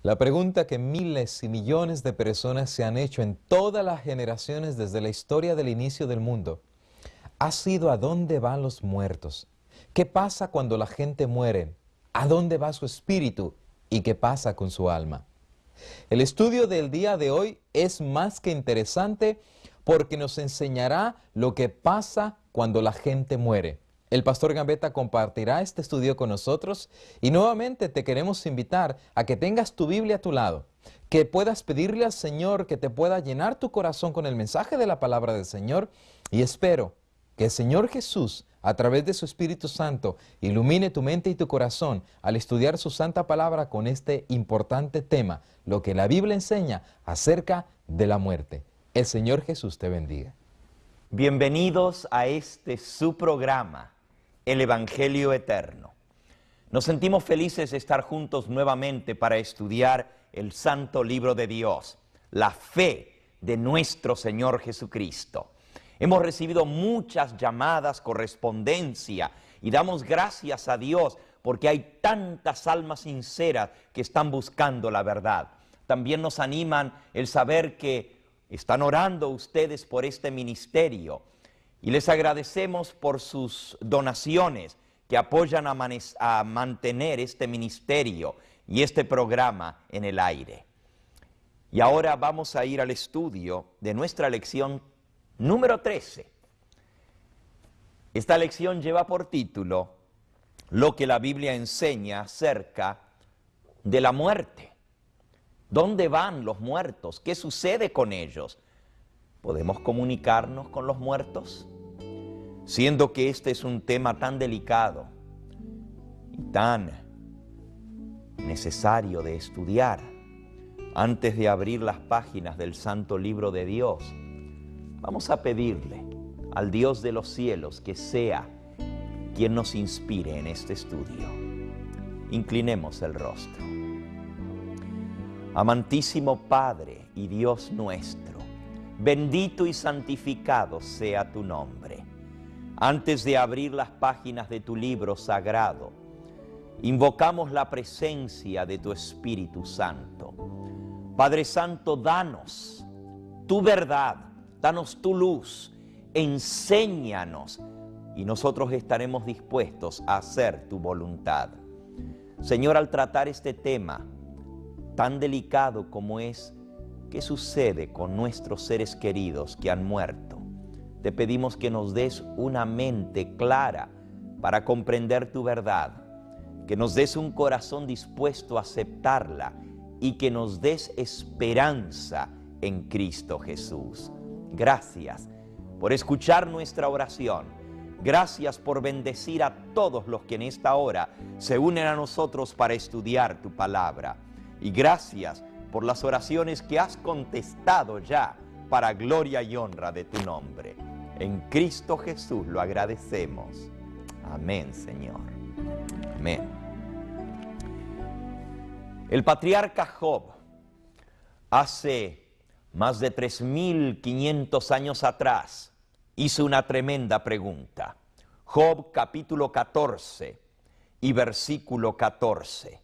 La pregunta que miles y millones de personas se han hecho en todas las generaciones desde la historia del inicio del mundo ha sido: ¿a dónde van los muertos? ¿Qué pasa cuando la gente muere? ¿A dónde va su espíritu? ¿Y qué pasa con su alma? El estudio del día de hoy es más que interesante porque nos enseñará lo que pasa cuando la gente muere. El pastor Gambetta compartirá este estudio con nosotros y nuevamente te queremos invitar a que tengas tu Biblia a tu lado, que puedas pedirle al Señor que te pueda llenar tu corazón con el mensaje de la palabra del Señor, y espero que el Señor Jesús, a través de su Espíritu Santo, ilumine tu mente y tu corazón al estudiar su santa palabra con este importante tema, lo que la Biblia enseña acerca de la muerte. El Señor Jesús te bendiga. Bienvenidos a su programa, El Evangelio Eterno. Nos sentimos felices de estar juntos nuevamente para estudiar el Santo Libro de Dios, la fe de nuestro Señor Jesucristo. Hemos recibido muchas llamadas, correspondencia, y damos gracias a Dios porque hay tantas almas sinceras que están buscando la verdad. También nos animan el saber que están orando ustedes por este ministerio, y les agradecemos por sus donaciones que apoyan a mantener este ministerio y este programa en el aire. Y ahora vamos a ir al estudio de nuestra lección número 13. Esta lección lleva por título lo que la Biblia enseña acerca de la muerte. ¿Dónde van los muertos? ¿Qué sucede con ellos? ¿Podemos comunicarnos con los muertos? Siendo que este es un tema tan delicado y tan necesario de estudiar, antes de abrir las páginas del Santo Libro de Dios, vamos a pedirle al Dios de los cielos que sea quien nos inspire en este estudio. Inclinemos el rostro. Amantísimo Padre y Dios nuestro, bendito y santificado sea tu nombre. Antes de abrir las páginas de tu libro sagrado, invocamos la presencia de tu Espíritu Santo. Padre Santo, danos tu verdad, danos tu luz, enséñanos, y nosotros estaremos dispuestos a hacer tu voluntad. Señor, al tratar este tema tan delicado como es, ¿qué sucede con nuestros seres queridos que han muerto? Te pedimos que nos des una mente clara para comprender tu verdad, que nos des un corazón dispuesto a aceptarla y que nos des esperanza en Cristo Jesús. Gracias por escuchar nuestra oración. Gracias por bendecir a todos los que en esta hora se unen a nosotros para estudiar tu palabra. Y gracias por las oraciones que has contestado ya para gloria y honra de tu nombre. En Cristo Jesús lo agradecemos. Amén, Señor. Amén. El patriarca Job, hace más de 3.500 años atrás, hizo una tremenda pregunta. Job capítulo 14 y versículo 14.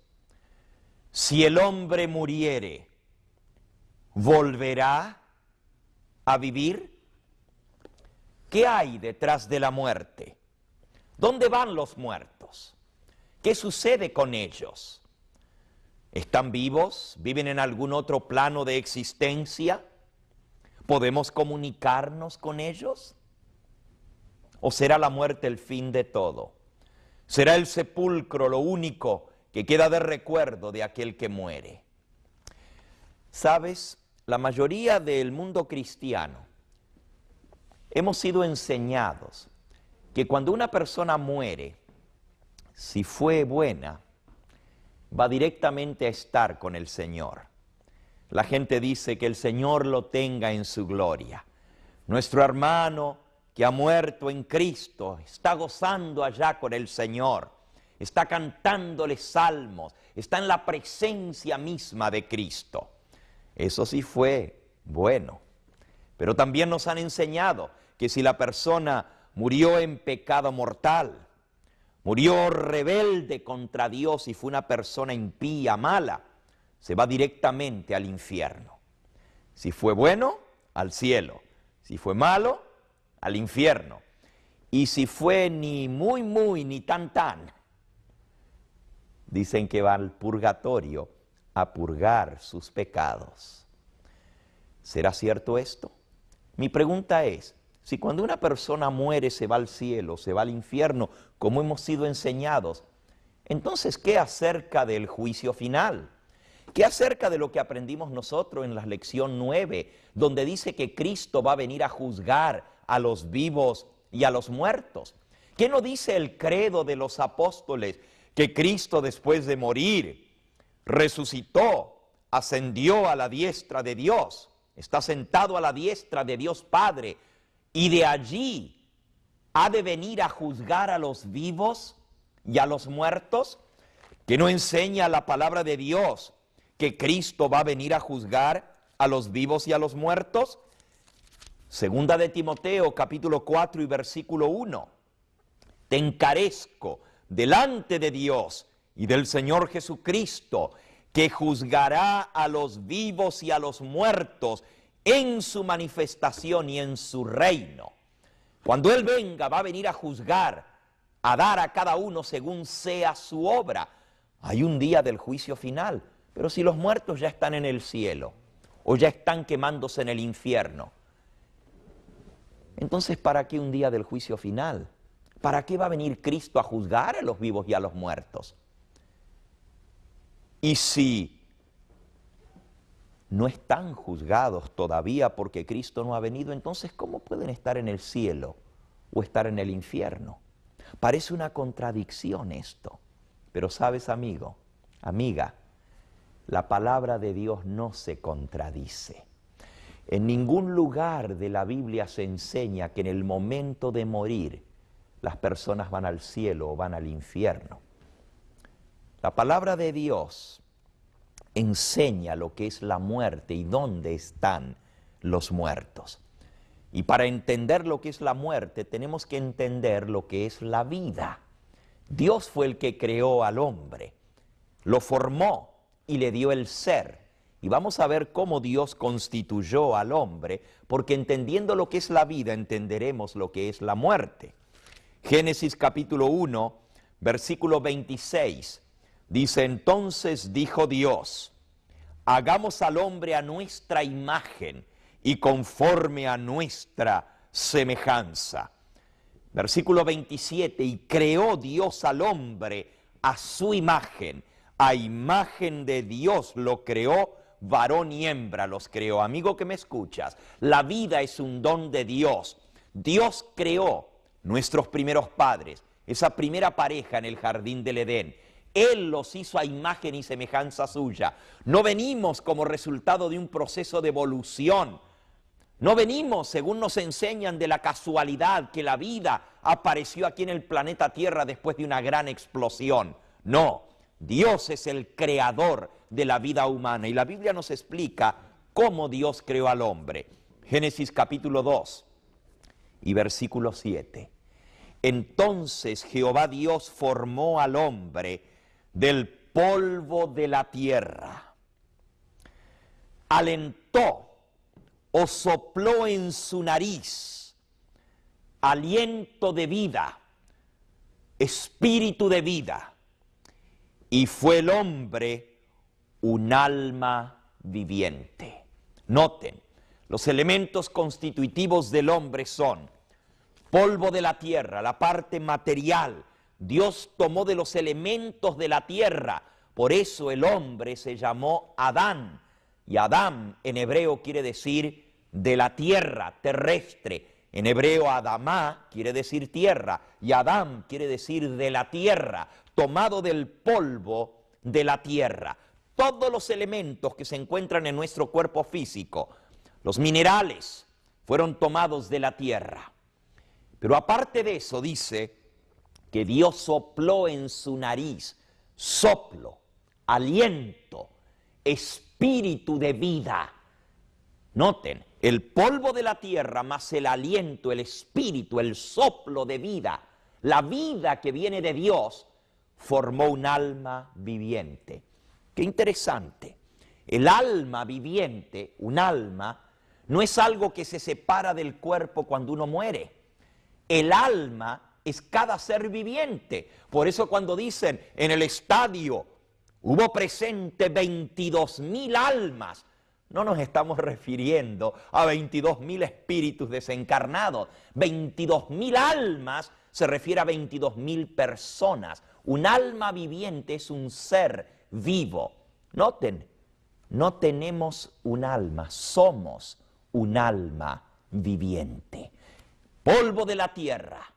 Si el hombre muriere, ¿volverá a vivir? ¿Qué hay detrás de la muerte? ¿Dónde van los muertos? ¿Qué sucede con ellos? ¿Están vivos? ¿Viven en algún otro plano de existencia? ¿Podemos comunicarnos con ellos? ¿O será la muerte el fin de todo? ¿Será el sepulcro lo único que queda de recuerdo de aquel que muere? ¿Sabes? La mayoría del mundo cristiano hemos sido enseñados que cuando una persona muere, si fue buena, va directamente a estar con el Señor. La gente dice que el Señor lo tenga en su gloria. Nuestro hermano que ha muerto en Cristo está gozando allá con el Señor, está cantándole salmos, está en la presencia misma de Cristo. Eso sí fue bueno. Pero también nos han enseñado que si la persona murió en pecado mortal, murió rebelde contra Dios y fue una persona impía, mala, se va directamente al infierno. Si fue bueno, al cielo. Si fue malo, al infierno. Y si fue ni muy, muy, ni tan, tan, dicen que va al purgatorio a purgar sus pecados. ¿Será cierto esto? Mi pregunta es, si cuando una persona muere se va al cielo, se va al infierno, como hemos sido enseñados, entonces, ¿qué acerca del juicio final? ¿Qué acerca de lo que aprendimos nosotros en la lección 9, donde dice que Cristo va a venir a juzgar a los vivos y a los muertos? ¿Qué no dice el credo de los apóstoles? Que Cristo, después de morir, resucitó, ascendió a la diestra de Dios, está sentado a la diestra de Dios Padre, y de allí ha de venir a juzgar a los vivos y a los muertos. ¿Que no enseña la palabra de Dios que Cristo va a venir a juzgar a los vivos y a los muertos? Segunda de Timoteo, capítulo 4 y versículo 1. Te encarezco delante de Dios y del Señor Jesucristo, que juzgará a los vivos y a los muertos en su manifestación y en su reino. Cuando Él venga, va a venir a juzgar, a dar a cada uno según sea su obra. Hay un día del juicio final, pero si los muertos ya están en el cielo o ya están quemándose en el infierno, entonces ¿para qué un día del juicio final? ¿Para qué va a venir Cristo a juzgar a los vivos y a los muertos? Y si no están juzgados todavía porque Cristo no ha venido, entonces ¿cómo pueden estar en el cielo o estar en el infierno? Parece una contradicción esto, pero sabes, amigo, amiga, la palabra de Dios no se contradice. En ningún lugar de la Biblia se enseña que en el momento de morir las personas van al cielo o van al infierno. La palabra de Dios enseña lo que es la muerte y dónde están los muertos. Y para entender lo que es la muerte tenemos que entender lo que es la vida. Dios fue el que creó al hombre, lo formó y le dio el ser. Y vamos a ver cómo Dios constituyó al hombre, porque entendiendo lo que es la vida, entenderemos lo que es la muerte. Génesis capítulo 1, versículo 26, dice: entonces dijo Dios, hagamos al hombre a nuestra imagen y conforme a nuestra semejanza. Versículo 27, y creó Dios al hombre a su imagen, a imagen de Dios lo creó, varón y hembra los creó. Amigo que me escuchas, la vida es un don de Dios. Dios creó nuestros primeros padres, esa primera pareja en el jardín del Edén. Él los hizo a imagen y semejanza suya. No venimos como resultado de un proceso de evolución. No venimos, según nos enseñan, de la casualidad que la vida apareció aquí en el planeta Tierra después de una gran explosión. No, Dios es el creador de la vida humana y la Biblia nos explica cómo Dios creó al hombre. Génesis capítulo 2 y versículo 7. Entonces Jehová Dios formó al hombre del polvo de la tierra, alentó o sopló en su nariz aliento de vida, espíritu de vida, y fue el hombre un alma viviente. Noten, los elementos constitutivos del hombre son polvo de la tierra, la parte material. Dios tomó de los elementos de la tierra, por eso el hombre se llamó Adán. Y Adán en hebreo quiere decir de la tierra, terrestre. En hebreo Adamá quiere decir tierra y Adán quiere decir de la tierra, tomado del polvo de la tierra. Todos los elementos que se encuentran en nuestro cuerpo físico, los minerales, fueron tomados de la tierra. Pero aparte de eso dice que Dios sopló en su nariz, soplo, aliento, espíritu de vida. Noten, el polvo de la tierra más el aliento, el espíritu, el soplo de vida, la vida que viene de Dios, formó un alma viviente. Qué interesante. El alma viviente, un alma, no es algo que se separa del cuerpo cuando uno muere. El alma es cada ser viviente. Por eso cuando dicen en el estadio hubo presente 22.000 almas, no nos estamos refiriendo a 22.000 espíritus desencarnados. 22.000 almas se refiere a 22.000 personas. Un alma viviente es un ser vivo. Noten, no tenemos un alma, somos un alma viviente. Polvo de la tierra,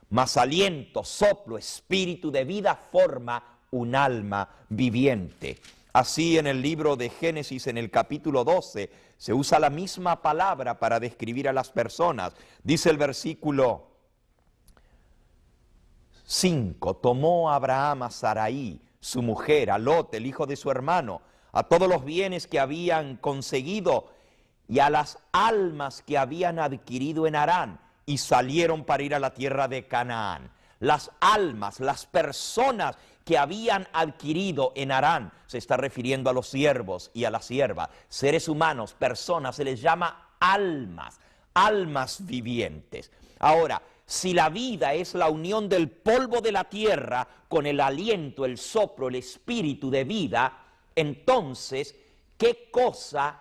más aliento, soplo, espíritu de vida forma un alma viviente. Así en el libro de Génesis, en el capítulo 12, se usa la misma palabra para describir a las personas. Dice el versículo 5, tomó Abraham a Sarai, su mujer, a Lot, el hijo de su hermano, a todos los bienes que habían conseguido y a las almas que habían adquirido en Harán, y salieron para ir a la tierra de Canaán. Las almas, las personas que habían adquirido en Harán, se está refiriendo a los siervos y a las siervas, seres humanos, personas, se les llama almas, almas vivientes. Ahora, si la vida es la unión del polvo de la tierra con el aliento, el soplo, el espíritu de vida, entonces, ¿qué cosa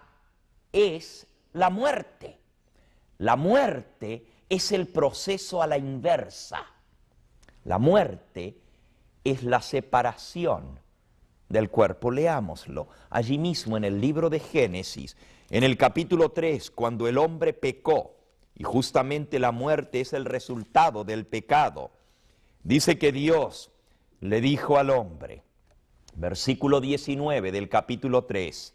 es la muerte? La muerte es el proceso a la inversa. La muerte es la separación del cuerpo. Leámoslo allí mismo en el libro de Génesis, en el capítulo 3, cuando el hombre pecó, y justamente la muerte es el resultado del pecado. Dice que Dios le dijo al hombre, versículo 19 del capítulo 3,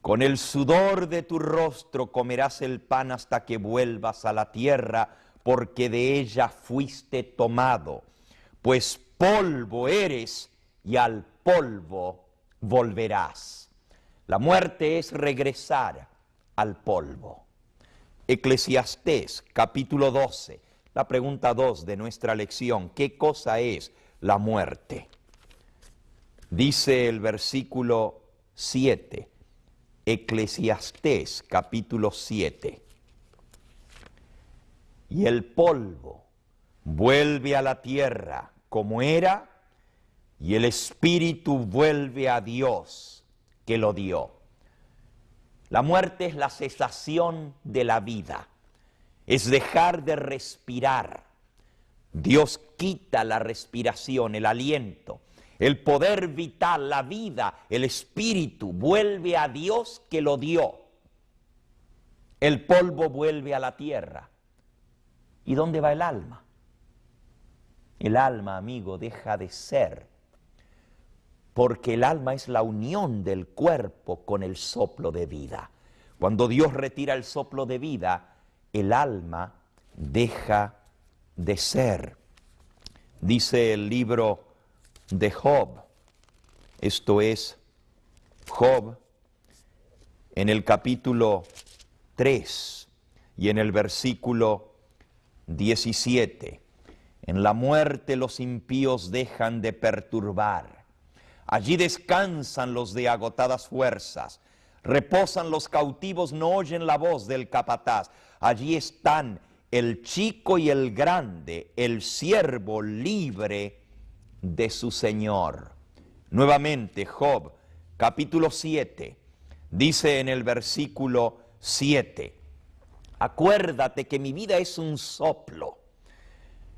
con el sudor de tu rostro comerás el pan hasta que vuelvas a la tierra, porque de ella fuiste tomado, pues polvo eres y al polvo volverás. La muerte es regresar al polvo. Eclesiastés, capítulo 12, la pregunta 2 de nuestra lección, ¿qué cosa es la muerte? Dice el versículo 7, Eclesiastés, capítulo 7, y el polvo vuelve a la tierra como era, y el espíritu vuelve a Dios que lo dio. La muerte es la cesación de la vida, es dejar de respirar. Dios quita la respiración, el aliento, el poder vital, la vida, el espíritu vuelve a Dios que lo dio. El polvo vuelve a la tierra. ¿Y dónde va el alma? El alma, amigo, deja de ser, porque el alma es la unión del cuerpo con el soplo de vida. Cuando Dios retira el soplo de vida, el alma deja de ser. Dice el libro de Job, esto es Job, en el capítulo 3 y en el versículo 17, en la muerte los impíos dejan de perturbar, allí descansan los de agotadas fuerzas, reposan los cautivos, no oyen la voz del capataz, allí están el chico y el grande, el siervo libre de su Señor. Nuevamente, Job, capítulo 7, dice en el versículo 7, acuérdate que mi vida es un soplo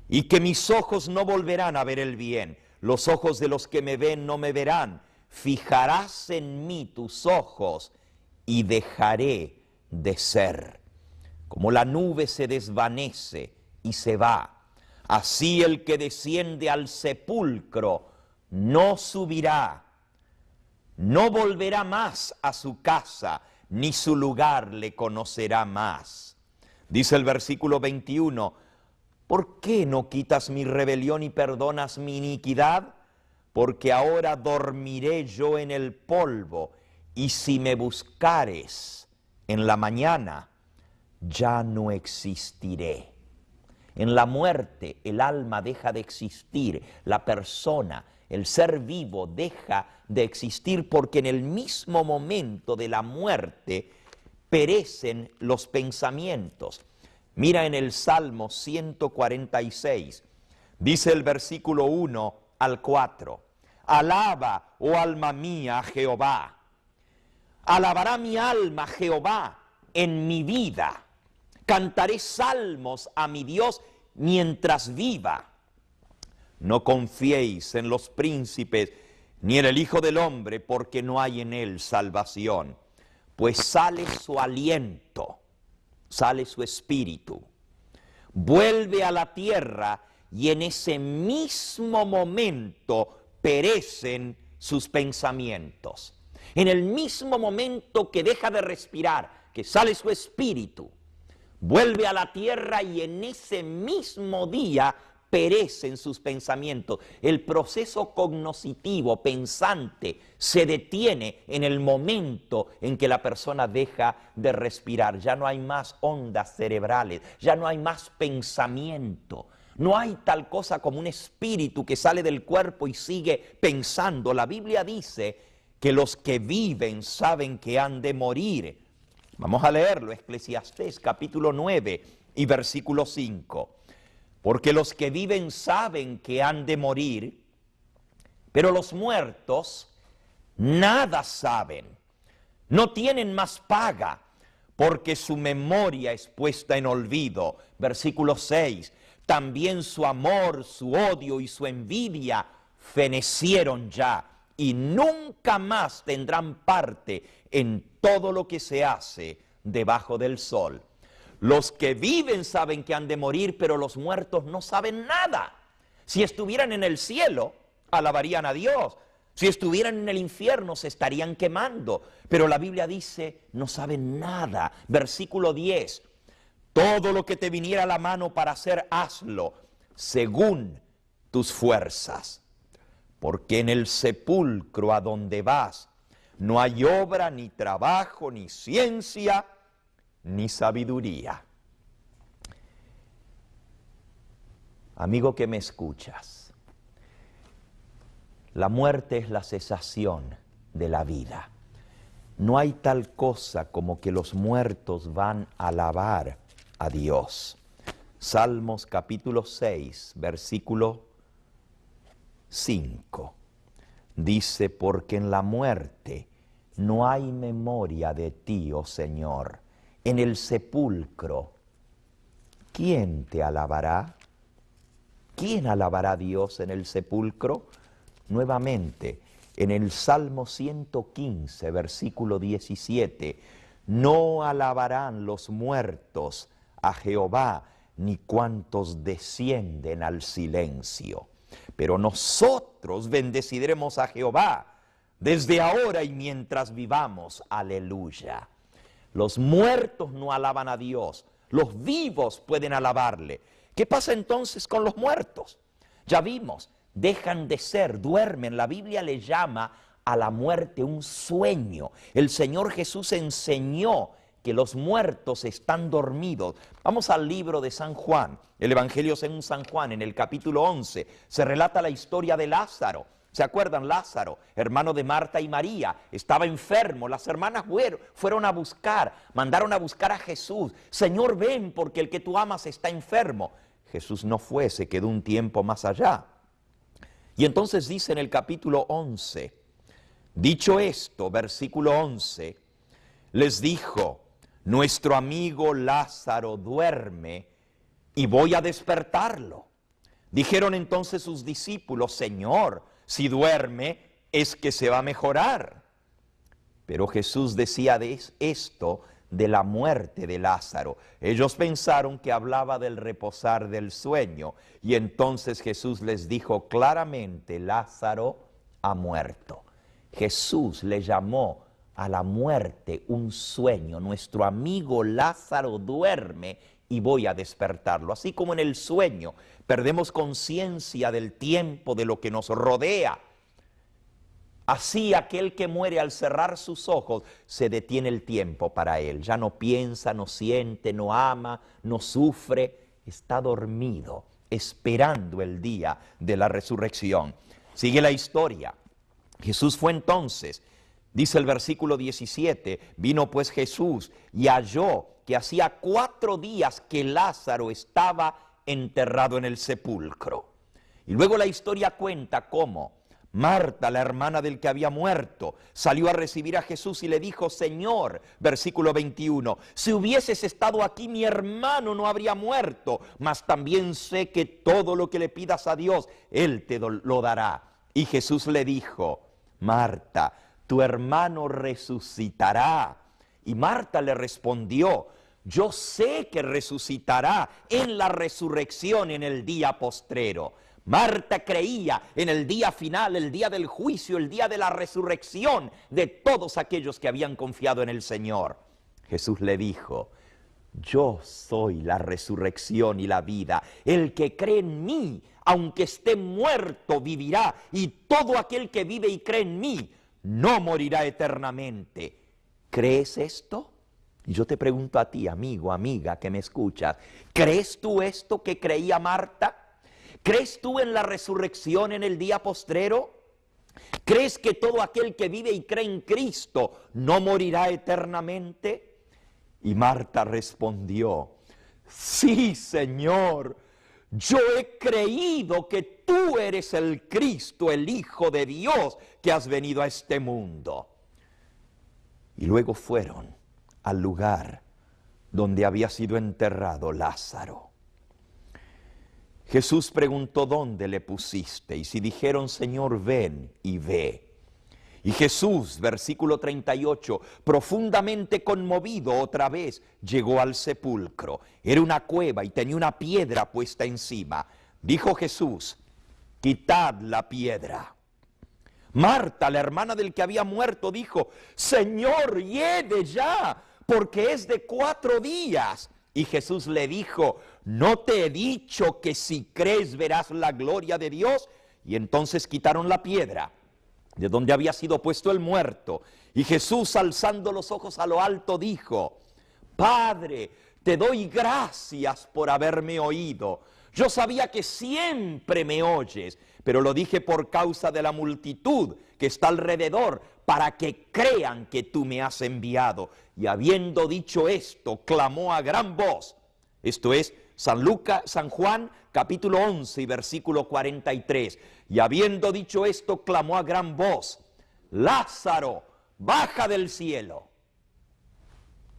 y que mis ojos no volverán a ver el bien. Los ojos de los que me ven no me verán. Fijarás en mí tus ojos y dejaré de ser. Como la nube se desvanece y se va, así el que desciende al sepulcro no subirá, no volverá más a su casa, ni su lugar le conocerá más. Dice el versículo 21, ¿por qué no quitas mi rebelión y perdonas mi iniquidad? Porque ahora dormiré yo en el polvo, y si me buscares en la mañana, ya no existiré. En la muerte el alma deja de existir, la persona, el ser vivo deja de existir porque en el mismo momento de la muerte perecen los pensamientos. Mira en el Salmo 146, dice el versículo 1 al 4, alaba, oh alma mía, a Jehová. Alabará mi alma a Jehová en mi vida. Cantaré salmos a mi Dios mientras viva. No confiéis en los príncipes ni en el Hijo del Hombre, porque no hay en él salvación. Pues sale su aliento, sale su espíritu, vuelve a la tierra y en ese mismo momento perecen sus pensamientos. En el mismo momento que deja de respirar, que sale su espíritu, vuelve a la tierra y en ese mismo día perecen sus pensamientos. El proceso cognoscitivo, pensante, se detiene en el momento en que la persona deja de respirar. Ya no hay más ondas cerebrales, ya no hay más pensamiento. No hay tal cosa como un espíritu que sale del cuerpo y sigue pensando. La Biblia dice que los que viven saben que han de morir. Vamos a leerlo, Eclesiastés capítulo 9 y versículo 5. Porque los que viven saben que han de morir, pero los muertos nada saben. No tienen más paga, porque su memoria es puesta en olvido. Versículo 6. También su amor, su odio y su envidia fenecieron ya, y nunca más tendrán parte en todo lo que se hace debajo del sol. Los que viven saben que han de morir, pero los muertos no saben nada. Si estuvieran en el cielo, alabarían a Dios. Si estuvieran en el infierno, se estarían quemando. Pero la Biblia dice, no saben nada. Versículo 10. Todo lo que te viniera a la mano para hacer, hazlo, según tus fuerzas. Porque en el sepulcro a donde vas, no hay obra, ni trabajo, ni ciencia, ni sabiduría. Amigo que me escuchas, la muerte es la cesación de la vida. No hay tal cosa como que los muertos van a alabar a Dios. Salmos capítulo 6, versículo 5. Dice, porque en la muerte no hay memoria de ti, oh Señor. En el sepulcro, ¿quién te alabará? ¿Quién alabará a Dios en el sepulcro? Nuevamente, en el Salmo 115, versículo 17, no alabarán los muertos a Jehová, ni cuantos descienden al silencio. Pero nosotros bendeciremos a Jehová desde ahora y mientras vivamos. Aleluya. Los muertos no alaban a Dios, los vivos pueden alabarle. ¿Qué pasa entonces con los muertos? Ya vimos, dejan de ser, duermen. La Biblia le llama a la muerte un sueño. El Señor Jesús enseñó que los muertos están dormidos. Vamos al libro de San Juan, el Evangelio según San Juan, en el capítulo 11, se relata la historia de Lázaro. ¿Se acuerdan? Lázaro, hermano de Marta y María, estaba enfermo. Las hermanas fueron a buscar, mandaron a buscar a Jesús. Señor, ven, porque el que tú amas está enfermo. Jesús no fue, se quedó un tiempo más allá. Y entonces dice en el capítulo 11, dicho esto, versículo 11, les dijo, nuestro amigo Lázaro duerme y voy a despertarlo. Dijeron entonces sus discípulos, Señor, si duerme, es que se va a mejorar. Pero Jesús decía de esto de la muerte de Lázaro. Ellos pensaron que hablaba del reposar del sueño. Y entonces Jesús les dijo claramente, Lázaro ha muerto. Jesús le llamó a la muerte un sueño. Nuestro amigo Lázaro duerme y voy a despertarlo. Así como en el sueño perdemos conciencia del tiempo, de lo que nos rodea. Así aquel que muere al cerrar sus ojos, se detiene el tiempo para él. Ya no piensa, no siente, no ama, no sufre. Está dormido, esperando el día de la resurrección. Sigue la historia. Jesús fue entonces, dice el versículo 17, vino pues Jesús y halló que hacía 4 días que Lázaro estaba enterrado en el sepulcro. Y luego la historia cuenta cómo Marta, la hermana del que había muerto, salió a recibir a Jesús y le dijo: Señor, versículo 21, si hubieses estado aquí, mi hermano no habría muerto, mas también sé que todo lo que le pidas a Dios, Él te lo dará. Y Jesús le dijo: Marta, tu hermano resucitará. Y Marta le respondió: yo sé que resucitará en la resurrección en el día postrero. Marta creía en el día final, el día del juicio, el día de la resurrección de todos aquellos que habían confiado en el Señor. Jesús le dijo: yo soy la resurrección y la vida. El que cree en mí, aunque esté muerto, vivirá. Y todo aquel que vive y cree en mí, no morirá eternamente. ¿Crees esto? Y yo te pregunto a ti, amigo, amiga, que me escuchas, ¿crees tú esto que creía Marta? ¿Crees tú en la resurrección en el día postrero? ¿Crees que todo aquel que vive y cree en Cristo no morirá eternamente? Y Marta respondió: sí, Señor, yo he creído que tú eres el Cristo, el Hijo de Dios, que has venido a este mundo. Y luego fueron al lugar donde había sido enterrado Lázaro. Jesús preguntó: ¿dónde le pusiste? Y si dijeron: Señor, ven y ve. Y Jesús, versículo 38, profundamente conmovido otra vez, llegó al sepulcro. Era una cueva y tenía una piedra puesta encima. Dijo Jesús: quitad la piedra. Marta, la hermana del que había muerto, dijo: Señor, hiede ya, porque es de 4 días. Y Jesús le dijo: ¿no te he dicho que si crees verás la gloria de Dios? Y entonces quitaron la piedra de donde había sido puesto el muerto. Y Jesús, alzando los ojos a lo alto, dijo: Padre, te doy gracias por haberme oído. Yo sabía que siempre me oyes, pero lo dije por causa de la multitud que está alrededor, para que crean que tú me has enviado. Y habiendo dicho esto, clamó a gran voz. Esto es San Juan, capítulo 11 y versículo 43. Y habiendo dicho esto, clamó a gran voz: Lázaro, baja del cielo.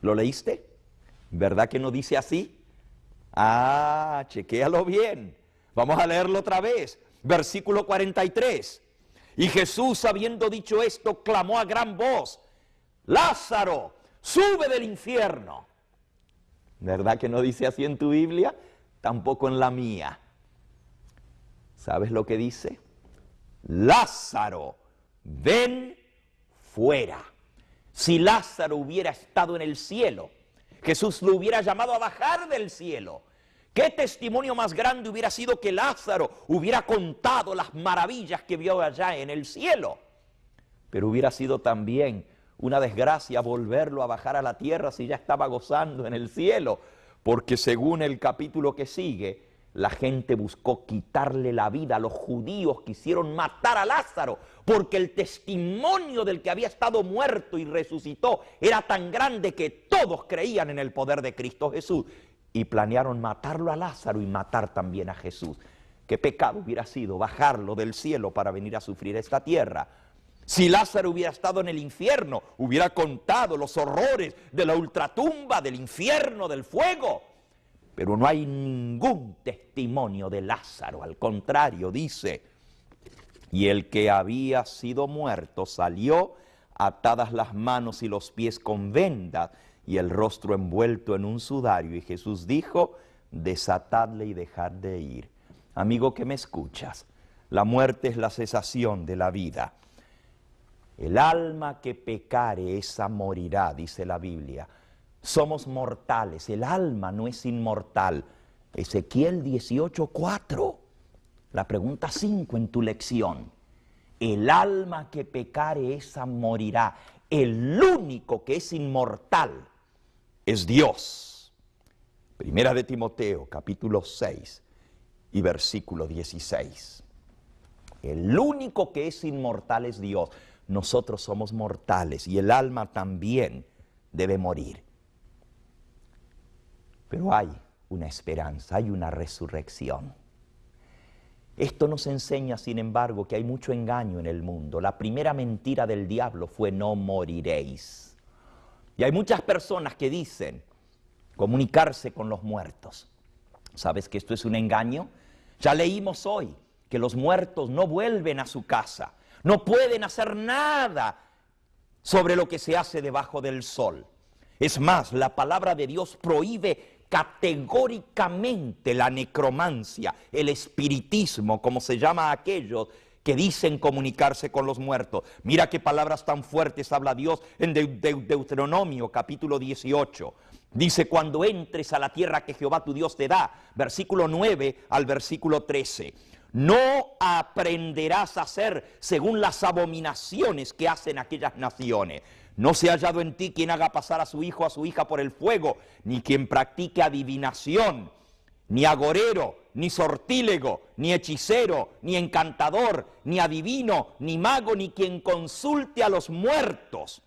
¿Lo leíste? ¿Verdad que no dice así? Ah, chequéalo bien. Vamos a leerlo otra vez. Versículo 43. Y Jesús, habiendo dicho esto, clamó a gran voz: Lázaro, sube del infierno. ¿Verdad que no dice así en tu Biblia? Tampoco en la mía. ¿Sabes lo que dice? Lázaro, ven fuera. Si Lázaro hubiera estado en el cielo, Jesús lo hubiera llamado a bajar del cielo. ¿Qué testimonio más grande hubiera sido que Lázaro hubiera contado las maravillas que vio allá en el cielo? Pero hubiera sido también una desgracia volverlo a bajar a la tierra si ya estaba gozando en el cielo, porque según el capítulo que sigue, la gente buscó quitarle la vida. Los judíos quisieron matar a Lázaro, porque el testimonio del que había estado muerto y resucitó era tan grande que todos creían en el poder de Cristo Jesús, y planearon matarlo a Lázaro y matar también a Jesús. ¿Qué pecado hubiera sido bajarlo del cielo para venir a sufrir esta tierra? Si Lázaro hubiera estado en el infierno, hubiera contado los horrores de la ultratumba, del infierno, del fuego. Pero no hay ningún testimonio de Lázaro. Al contrario, dice: y el que había sido muerto salió, atadas las manos y los pies con vendas, y el rostro envuelto en un sudario. Y Jesús dijo: desatadle y dejad de ir. Amigo que me escuchas, la muerte es la cesación de la vida. El alma que pecare, esa morirá, dice la Biblia. Somos mortales, el alma no es inmortal. Ezequiel 18:4, la pregunta 5 en tu lección. El alma que pecare, esa morirá. El único que es inmortal es Dios. Primera de Timoteo, capítulo 6 y versículo 16. El único que es inmortal es Dios. Nosotros somos mortales y el alma también debe morir. Pero hay una esperanza, hay una resurrección. Esto nos enseña, sin embargo, que hay mucho engaño en el mundo. La primera mentira del diablo fue: no moriréis. Y hay muchas personas que dicen comunicarse con los muertos. ¿Sabes que esto es un engaño? Ya leímos hoy que los muertos no vuelven a su casa, no pueden hacer nada sobre lo que se hace debajo del sol. Es más, la palabra de Dios prohíbe categóricamente la necromancia, el espiritismo, como se llama a aquellos que dicen comunicarse con los muertos. Mira qué palabras tan fuertes habla Dios en Deuteronomio capítulo 18. Dice: cuando entres a la tierra que Jehová tu Dios te da, versículo 9 al versículo 13. No aprenderás a hacer según las abominaciones que hacen aquellas naciones. No se ha hallado en ti quien haga pasar a su hijo o a su hija por el fuego, ni quien practique adivinación, ni agorero, ni sortílego, ni hechicero, ni encantador, ni adivino, ni mago, ni quien consulte a los muertos,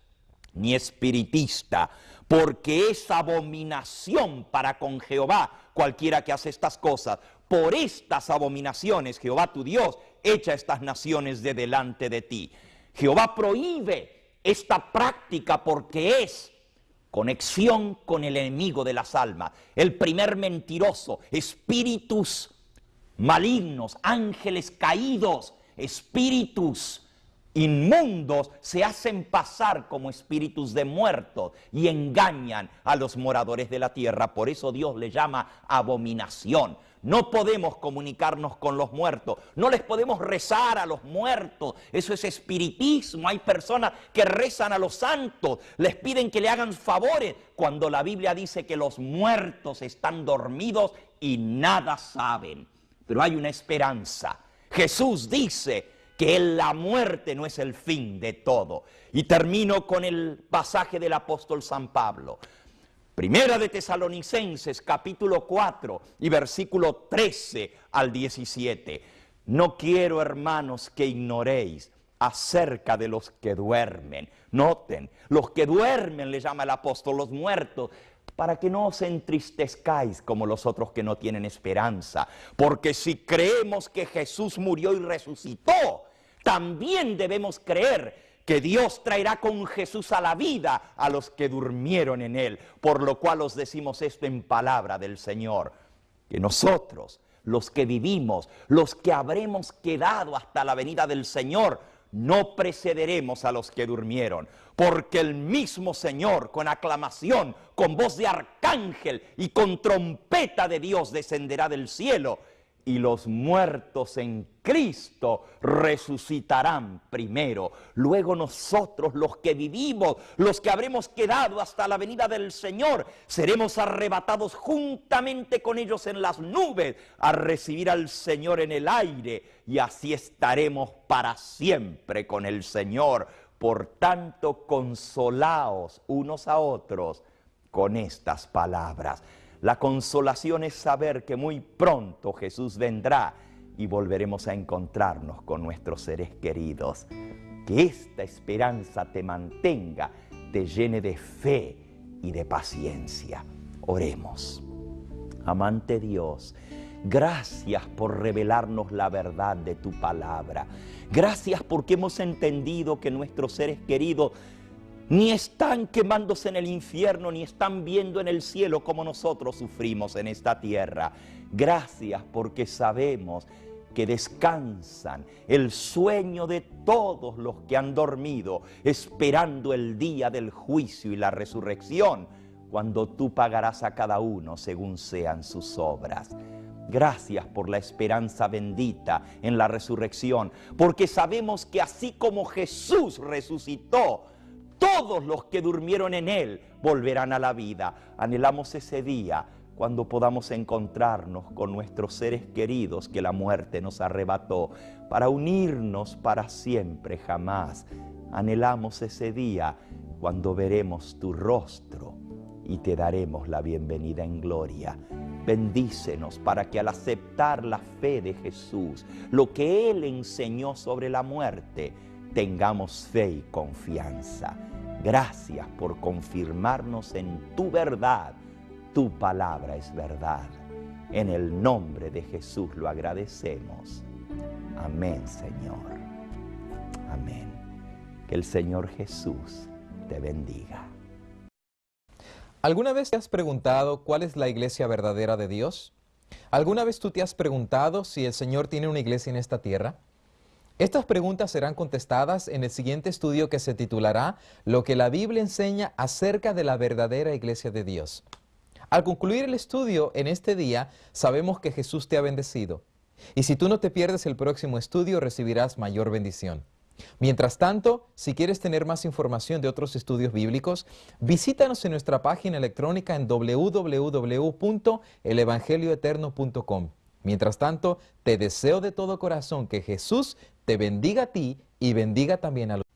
ni espiritista, porque es abominación para con Jehová cualquiera que hace estas cosas. Por estas abominaciones Jehová tu Dios echa estas naciones de delante de ti. Jehová prohíbe esta práctica porque es conexión con el enemigo de las almas. El primer mentiroso, espíritus malignos, ángeles caídos, espíritus inmundos se hacen pasar como espíritus de muertos y engañan a los moradores de la tierra. Por eso Dios le llama abominación. No podemos comunicarnos con los muertos, no les podemos rezar a los muertos, eso es espiritismo. Hay personas que rezan a los santos, les piden que le hagan favores, cuando la Biblia dice que los muertos están dormidos y nada saben. Pero hay una esperanza. Jesús dice que la muerte no es el fin de todo. Y termino con el pasaje del apóstol San Pablo. Primera de Tesalonicenses, capítulo 4 y versículo 13 al 17. No quiero, hermanos, que ignoréis acerca de los que duermen. Noten, los que duermen le llama el apóstol, los muertos, para que no os entristezcáis como los otros que no tienen esperanza. Porque si creemos que Jesús murió y resucitó, también debemos creer que Dios traerá con Jesús a la vida a los que durmieron en Él. Por lo cual os decimos esto en palabra del Señor, que nosotros, los que vivimos, los que habremos quedado hasta la venida del Señor, no precederemos a los que durmieron, porque el mismo Señor, con aclamación, con voz de arcángel y con trompeta de Dios, descenderá del cielo, y los muertos en Cristo resucitarán primero. Luego nosotros, los que vivimos, los que habremos quedado hasta la venida del Señor, seremos arrebatados juntamente con ellos en las nubes a recibir al Señor en el aire, y así estaremos para siempre con el Señor. Por tanto, consolaos unos a otros con estas palabras. La consolación es saber que muy pronto Jesús vendrá y volveremos a encontrarnos con nuestros seres queridos. Que esta esperanza te mantenga, te llene de fe y de paciencia. Oremos. Amante Dios, gracias por revelarnos la verdad de tu palabra. Gracias porque hemos entendido que nuestros seres queridos ni están quemándose en el infierno, ni están viendo en el cielo como nosotros sufrimos en esta tierra. Gracias porque sabemos que descansan el sueño de todos los que han dormido, esperando el día del juicio y la resurrección, cuando tú pagarás a cada uno según sean sus obras. Gracias por la esperanza bendita en la resurrección, porque sabemos que así como Jesús resucitó, todos los que durmieron en Él volverán a la vida. Anhelamos ese día cuando podamos encontrarnos con nuestros seres queridos que la muerte nos arrebató, para unirnos para siempre jamás. Anhelamos ese día cuando veremos tu rostro y te daremos la bienvenida en gloria. Bendícenos para que al aceptar la fe de Jesús, lo que Él enseñó sobre la muerte, tengamos fe y confianza. Gracias por confirmarnos en tu verdad. Tu palabra es verdad. En el nombre de Jesús lo agradecemos. Amén, Señor. Amén. Que el Señor Jesús te bendiga. ¿Alguna vez te has preguntado cuál es la iglesia verdadera de Dios? ¿Alguna vez tú te has preguntado si el Señor tiene una iglesia en esta tierra? Estas preguntas serán contestadas en el siguiente estudio que se titulará Lo que la Biblia enseña acerca de la verdadera iglesia de Dios. Al concluir el estudio en este día, sabemos que Jesús te ha bendecido. Y si tú no te pierdes el próximo estudio, recibirás mayor bendición. Mientras tanto, si quieres tener más información de otros estudios bíblicos, visítanos en nuestra página electrónica en www.elevangelioeterno.com. Mientras tanto, te deseo de todo corazón que Jesús te bendiga a ti y bendiga también a los